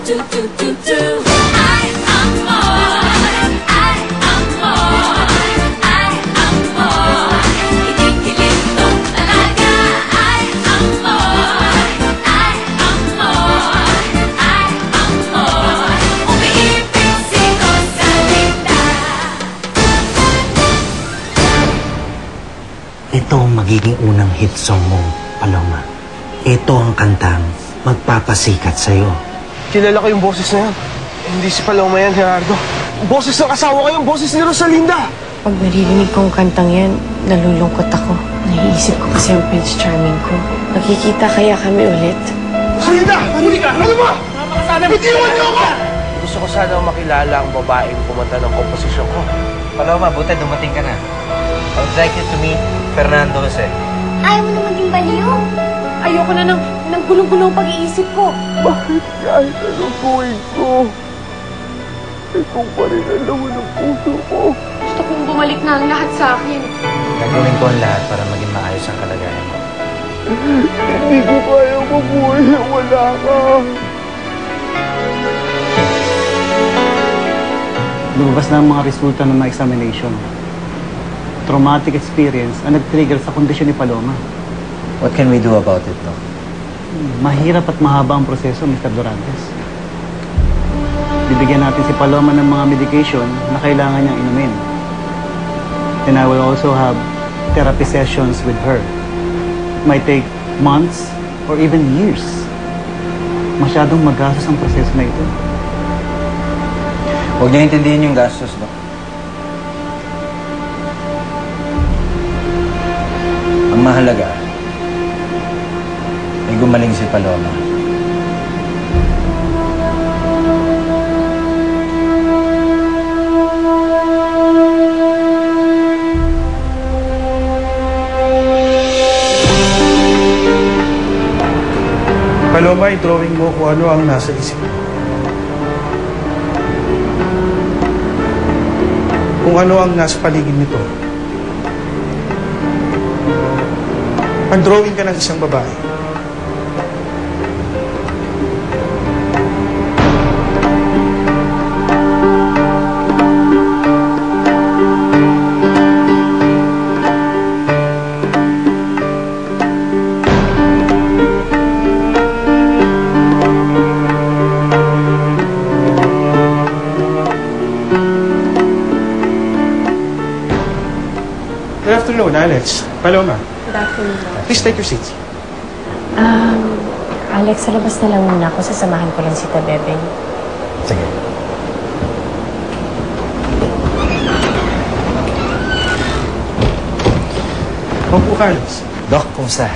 Ito ang magiging unang hit song mo, Paloma. Ito ang kantang magpapasikat sa'yo. Kilala ko yung boses na yan. Hindi si Paloma yan, Gerardo. Boses ng asawa ko yung boses ni Rosalinda. Pag naririnig kong kantang yan, nalulungkot ako. Naiisip ko kasi ang Prince Charming ko. Magkikita kaya kami ulit? Rosalinda! Huli ka! Ano ba? Bitiwan niyo ako! Gusto ko sana makilala ang babaeng kumanta ng komposisyon ko. Paloma, buti dumating ka na. I would like you to meet Fernando Jose. Ayaw mo na maging baliw. Ayoko na ng gulong-gulong pag-iisip ko. Bakit kahit anong gawin ko? Ikaw pa rin ang laman ng puso ko. Gusto kong bumalik na ang lahat sa akin. Gagawin ko ang lahat para maging maayos ang kalagayan mo. Hindi ko kaya mabuhay na wala ka. Lumabas na ang mga resulta ng mga examination. Traumatic experience ang nag-trigger sa kondisyon ni Paloma. What can we do about it, Doc? Mahirap at mahaba ang proseso, Mr. Dorantes. Bibigyan natin si Paloma ng mga medication na kailangan niyang inumin. And I will also have therapy sessions with her. It might take months or even years. Masyadong magastos ang proseso na ito. Huwag niyo intindihin yung gastos, Doc. Ang mahalaga ay gumaling si Paloma. Paloma, i-drawing mo kung ano ang nasa isip mo. Kung ano ang nasa paligid nito. Mag-drawing ka ng isang babae. Good afternoon, Alex. Paloma. Good afternoon. Please take your seats. Alex, sa labas na lang muna ako. Sasamahan ko lang si Tabebeng. Sige. Opo, Alex. Doc, kumusta?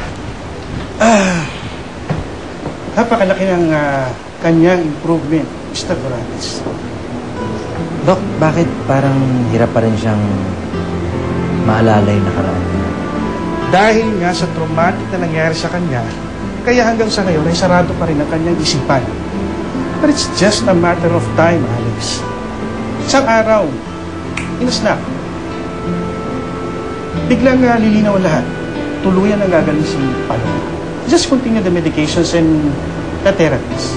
Napakalaki ng kanyang improvement, Mr. Dorantes. Doc, bakit parang hirap pa rin siyang maalala yung nakaraan? Dahil nga sa traumatic na nangyari sa kanya, kaya hanggang sa ngayon ay sarado pa rin ang kanyang isipan. But it's just a matter of time, Alex. Isang araw, in-snap. Biglang lilinaw ang lahat. Tuluyan ang gagaling si Paloma. Just continue the medications and the therapies.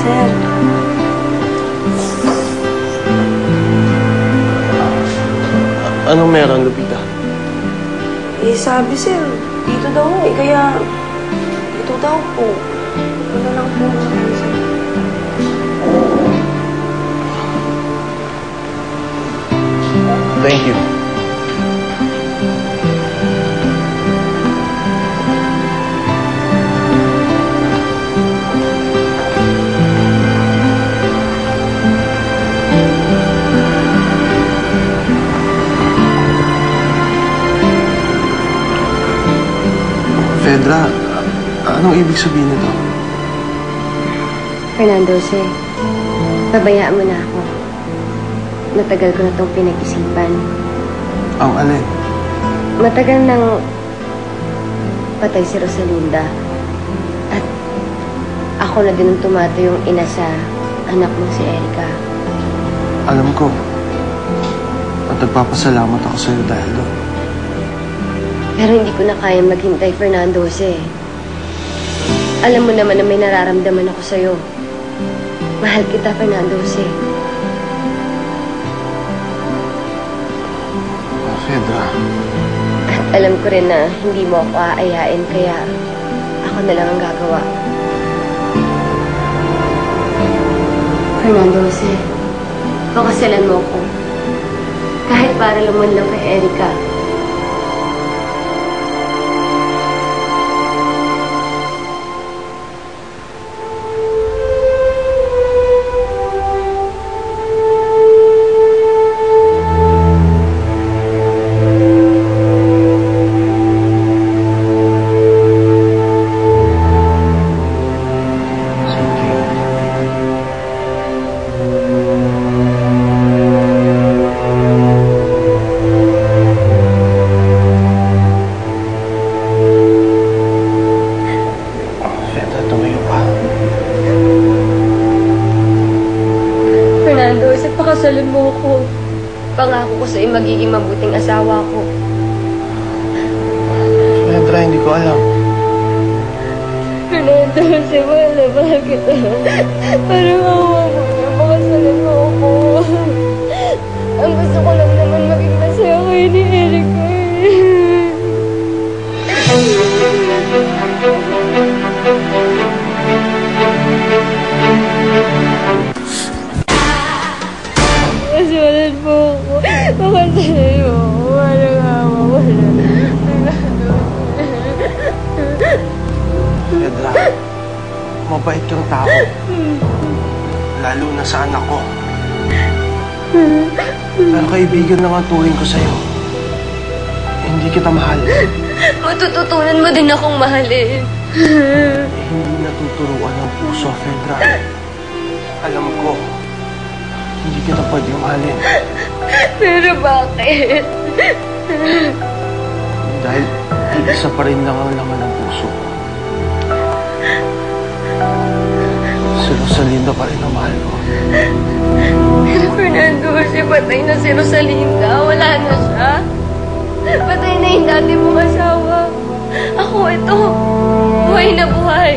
Sir. Anong meron, Lupita? Eh, sabi sir, dito daw eh. Kaya, dito daw po. Ano lang po. Thank you. Fedra, anong ibig sabihin nito? Fernando, pabayaan mo na ako. Matagal ko na itong pinag-isipan. Ang alin? Matagal nang patay si Rosalinda. At ako na din ang tumatayong ina sa anak mo si Erica. Alam ko. At nagpapasalamat ako sa'yo dahil doon. Pero hindi ko na kaya maghintay, Fernando Jose. Alam mo naman na may nararamdaman ako sa'yo. Mahal kita, Fernando Jose. Fedra. At alam ko rin na hindi mo ako aayain, kaya ako na lang ang gagawa. Fernando Jose, pakasalan mo ako. Kahit para naman lang kay Erica. Fernando, isa't pakasalan mo ako. Pangako ko sa'yo magiging mabuting asawa ko. Fedra, hindi ko alam. Fernando, kasi mahal na mahal kita. Parang awa mo na pakasalan mo ako. Ang gusto ko lang naman maging masaya kayo ni Erica. Pakasalan mo ako. Pakasalan mo ako. Parang awa mo na. Fedra, mabait kang tao. Lalo na sa anak ko. Pero kaibigan lang ang turing ko sa'yo. Hindi kita mahal. Matututunan mo din akong mahalin. Hindi natuturuan ng puso, Fedra. Alam ko, hindi kita pwedeng mahalin. Pero bakit? Dahil isa pa rin lang ang laman ng puso ko. Si Rosalinda pa rin ang mahal ko. Pero Fernando, siya patay na si Rosalinda. Wala na siya. Patay na yung dati mong asawa. Ako ito. Buhay na buhay.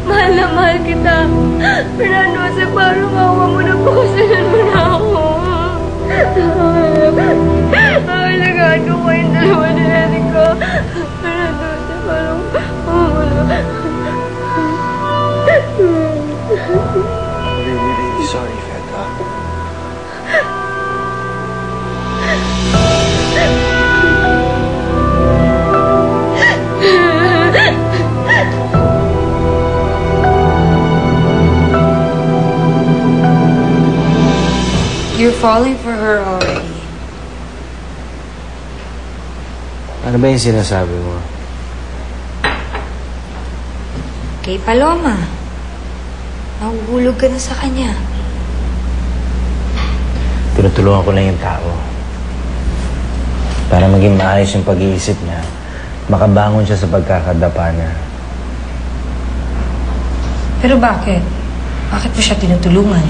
Mahal na mahal kita. Fernando, siya parang awa mo na pakasalan mo na ako. Alagaan ko yung dalawa ni Erica. Fernando, siya parang awa mo na. Really, really sorry, Fedra. You're falling for her already. Ano ba yung sinasabi mo? Kay Paloma. Nahuhulog ka na sa kanya. Tinutulungan ko lang yung tao. Para maging maayos yung pag-iisip niya, makabangon siya sa pagkakadapa niya. Pero bakit? Bakit mo siya tinutulungan?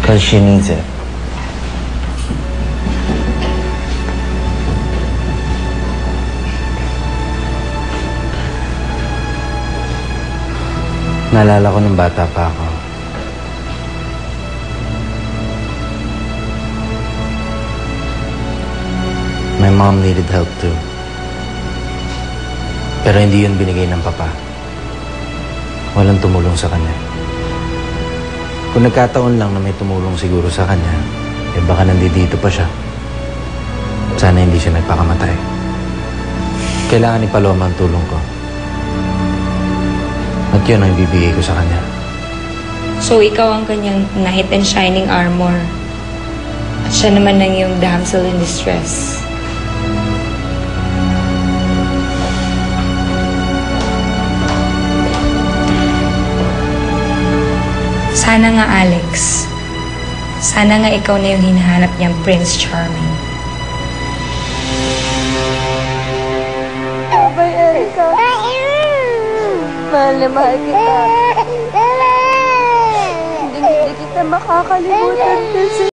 Because she needs it. Naalala ko nung bata pa ako. My mom needed help too. Pero hindi yun binigay ng papa. Walang tumulong sa kanya. Kung nagkataon lang na may tumulong siguro sa kanya, eh baka nandito pa siya. Sana hindi siya nagpakamatay. Kailangan ni Paloma ang tulong ko. At yun ang ibibigay ko sa kanya. So, ikaw ang kanyang knight in shining armor. At siya naman ang yung damsel in distress. Sana nga, Alex. Sana nga ikaw na yung hinahanap niyang Prince Charming. Bye, Erica. Mahal na mahal kita. Hindi kita makakalimutan kasi